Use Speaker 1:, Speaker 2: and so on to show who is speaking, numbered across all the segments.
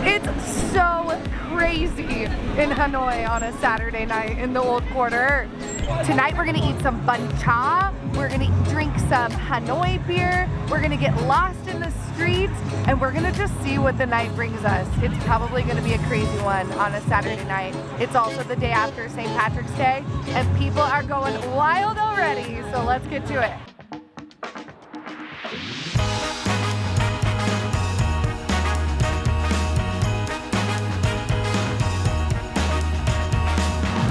Speaker 1: It's so crazy in Hanoi on a Saturday night in the old quarter. Tonight we're gonna eat some Bun Cha, we're gonna drink some Hanoi beer, we're gonna get lost in the streets, and we're gonna just see what the night brings us. It's probably gonna be a crazy one on a Saturday night. It's also the day after St. Patrick's Day, and people are going wild already, so let's get to it.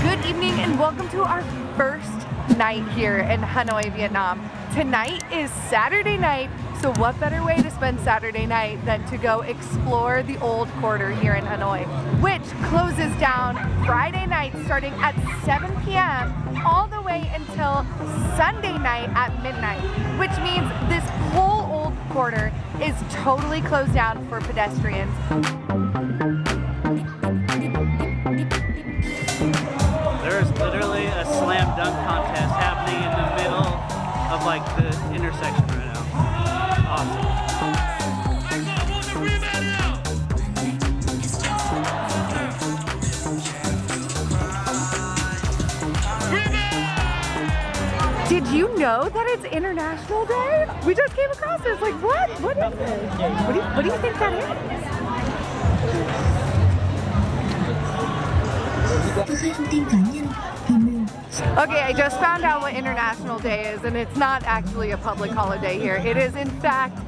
Speaker 1: Good evening and welcome to our first night here in Hanoi, Vietnam. Tonight is Saturday night, so what better way to spend Saturday night than to go explore the old quarter here in Hanoi, which closes down Friday night starting at 7 p.m. all the way until Sunday night at midnight, which means this whole old quarter is totally closed down for pedestrians.
Speaker 2: There's literally a slam dunk contest happening in the middle of like the intersection right now. Awesome.
Speaker 1: Did you know that it's International Day? We just came across this. Like, what? What is it? What do you think that is? Okay, I just found out what International Day is, and it's not actually a public holiday here. It is, in fact,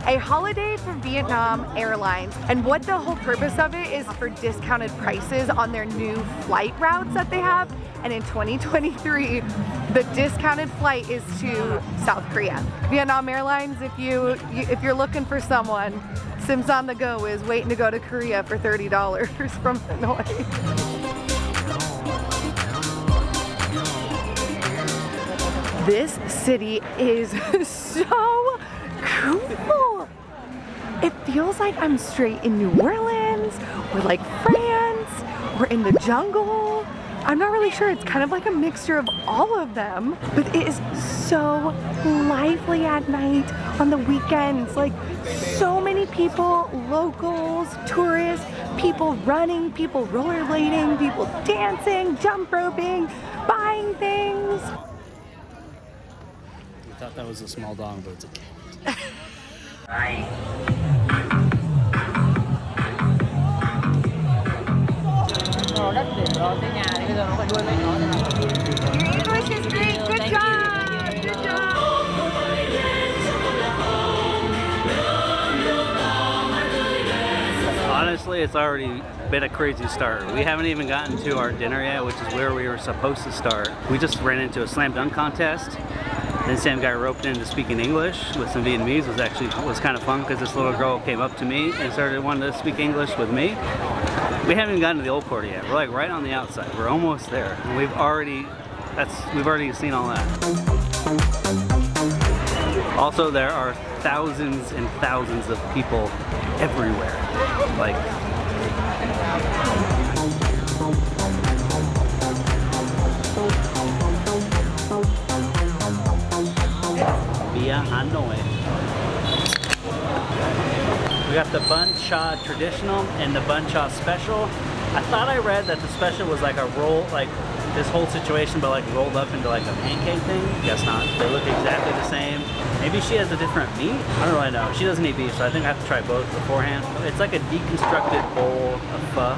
Speaker 1: a holiday for Vietnam Airlines. And what the whole purpose of it is for discounted prices on their new flight routes that they have. And in 2023, the discounted flight is to South Korea. Vietnam Airlines, if you're looking for someone, Sims on the Go is waiting to go to Korea for $30 from Hanoi. This city is so cool. It feels like I'm straight in New Orleans or like France or in the jungle. I'm not really sure. It's kind of like a mixture of all of them, but it is so lively at night on the weekends. Like so many people, locals, tourists, people running, people rollerblading, people dancing, jump roping, buying things.
Speaker 2: I thought that was a small dong, but it's a cat.
Speaker 1: Your English is great. Good job. Good job.
Speaker 2: Honestly, it's already been a crazy start. We haven't even gotten to our dinner yet, which is where we were supposed to start. We just ran into a slam dunk contest. Then Sam got roped into speaking English with some Vietnamese. Was kind of fun because this little girl came up to me and started wanting to speak English with me. We haven't even gotten to the old quarter yet. We're like right on the outside. We're almost there. And we've already seen all that. Also, there are thousands and thousands of people everywhere. Like via Hanoi. We got the Bun Cha traditional and the Bun Cha special. I thought I read that the special was like a roll, like this whole situation, but like rolled up into like a pancake thing. Guess not. They look exactly the same. Maybe she has a different meat? I don't really know. She doesn't eat beef, so I think I have to try both beforehand. It's like a deconstructed bowl of pho.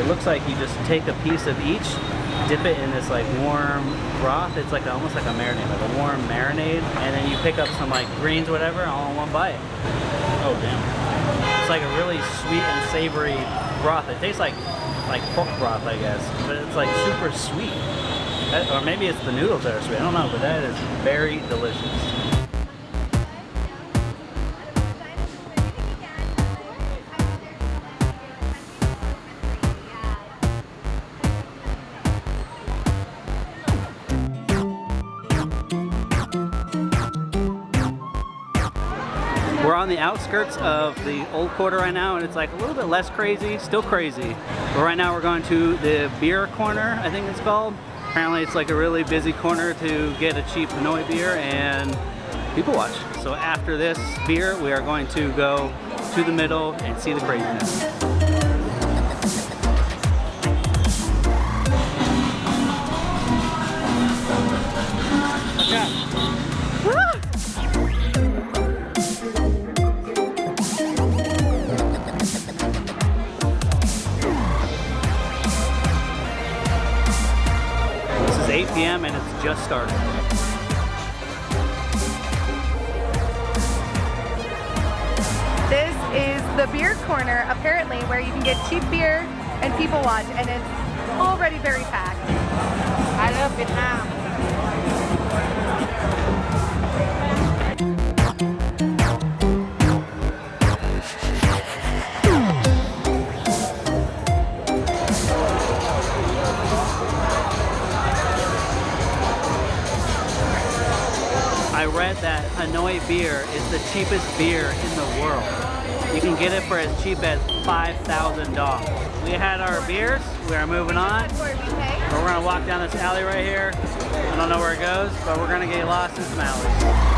Speaker 2: It looks like you just take a piece of each, dip it in this like warm broth. It's like almost like a marinade, like a warm marinade, and then you pick up some like greens, whatever, all in one bite. Oh damn! It's like a really sweet and savory broth. It tastes like pork broth, I guess, but it's like super sweet. Or maybe it's the noodles that are sweet. I don't know, but that is very delicious. We're on the outskirts of the old quarter right now, and it's like a little bit less crazy, still crazy. But right now we're going to the beer corner, I think it's called. Apparently it's like a really busy corner to get a cheap Hanoi beer and people watch. So after this beer, we are going to go to the middle and see the craziness. This is 8 p.m. and it's just started.
Speaker 1: This is the beer corner, apparently, where you can get cheap beer and people watch, and it's already very packed. I love Vietnam.
Speaker 2: I read that Hanoi beer is the cheapest beer in the world. You can get it for as cheap as $5,000. We had our beers, we are moving on. We're gonna walk down this alley right here. I don't know where it goes, but we're gonna get lost in some alleys.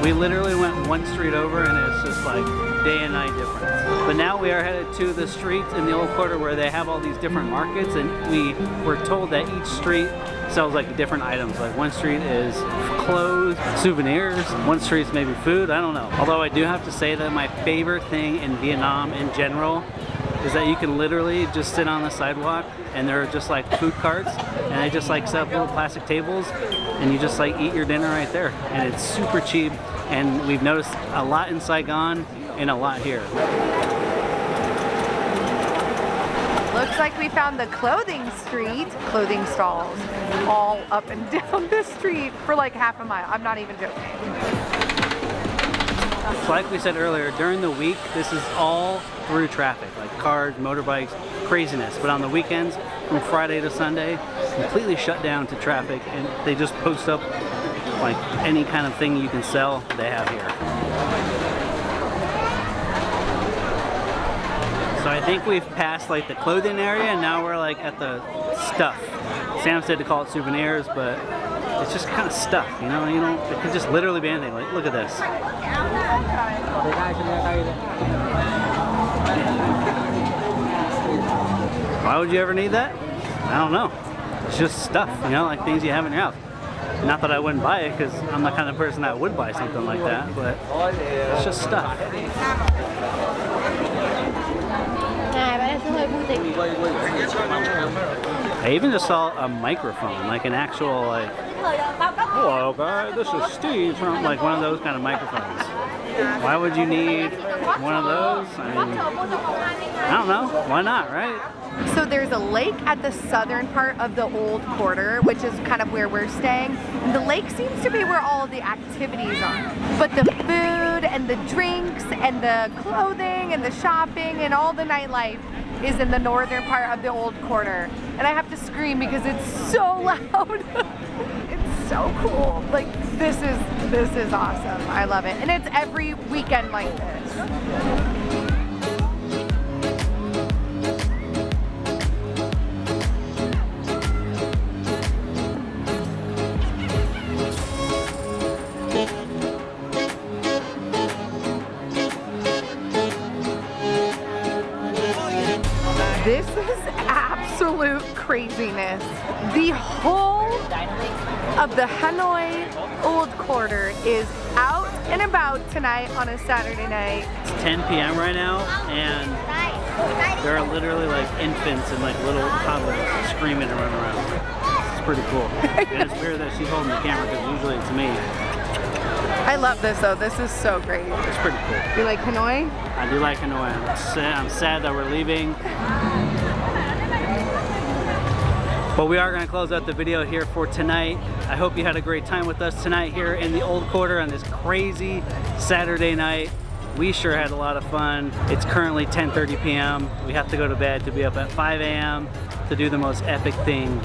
Speaker 2: We literally went one street over and it's just like day and night difference. But now we are headed to the streets in the old quarter where they have all these different markets, and we were told that each street sells like different items. Like one street is clothes, souvenirs, one street's maybe food, I don't know. Although I do have to say that my favorite thing in Vietnam in general is that you can literally just sit on the sidewalk and there are just like food carts and they just like set up little plastic tables and you just like eat your dinner right there. And it's super cheap, and we've noticed a lot in Saigon and a lot here.
Speaker 1: Looks like we found the clothing stalls all up and down this street for like half a mile. I'm not even joking.
Speaker 2: So like we said earlier, during the week, this is all through traffic, like cars, motorbikes, craziness. But on the weekends, from Friday to Sunday, completely shut down to traffic, and they just post up like any kind of thing you can sell, they have here. So I think we've passed like the clothing area, and now we're like at the stuff. Sam said to call it souvenirs, but it's just kind of stuff, you know? It could just literally be anything. Like, look at this. Why would you ever need that? I don't know. It's just stuff, like things you have in your house. Not that I wouldn't buy it, because I'm the kind of person that would buy something like that, but it's just stuff. I even just saw a microphone, like an actual, like, hello guys, this is Steve from, like one of those kind of microphones. Why would you need one of those? I mean, I don't know. Why not, right?
Speaker 1: So there's a lake at the southern part of the old quarter, which is kind of where we're staying. And the lake seems to be where all of the activities are. But the food and the drinks and the clothing and the shopping and all the nightlife is in the northern part of the old quarter. And I have to scream because it's so loud. It's so cool. Like, this is awesome. I love it. And it's every weekend like this. This is absolute craziness. The whole of the Hanoi Old Quarter is out and about tonight on a Saturday night.
Speaker 2: It's 10 p.m. right now, and there are literally like infants and like little toddlers screaming and running around. It's pretty cool. And it's weird that she's holding the camera because usually it's me.
Speaker 1: I love this though. This is so great.
Speaker 2: It's pretty cool.
Speaker 1: You like Hanoi?
Speaker 2: I do like Hanoi. I'm sad that we're leaving. But we are going to close out the video here for tonight. I hope you had a great time with us tonight here in the Old Quarter on this crazy Saturday night. We sure had a lot of fun. It's currently 10:30 p.m. We have to go to bed to be up at 5 a.m. to do the most epic thing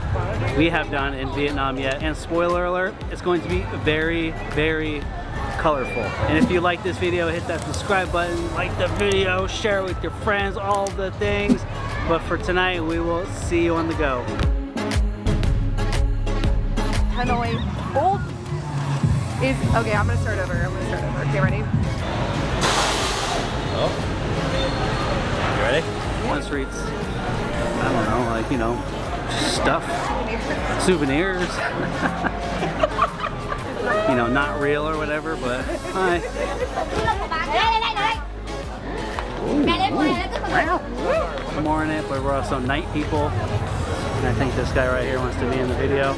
Speaker 2: we have done in Vietnam yet. And spoiler alert, it's going to be very, very colorful. And if you like this video, hit that subscribe button, like the video, share it with your friends, all the things. But for tonight, we will see you on the go.
Speaker 1: Hanoi Old is, okay, I'm gonna start over. Okay, ready?
Speaker 2: Oh. You ready? On streets. I don't know, like, you know, stuff. Souvenirs. You know, not real or whatever, but hi. Good morning, but we're also night people. And I think this guy right here wants to be in the video.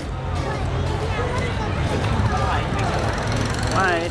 Speaker 2: Hi.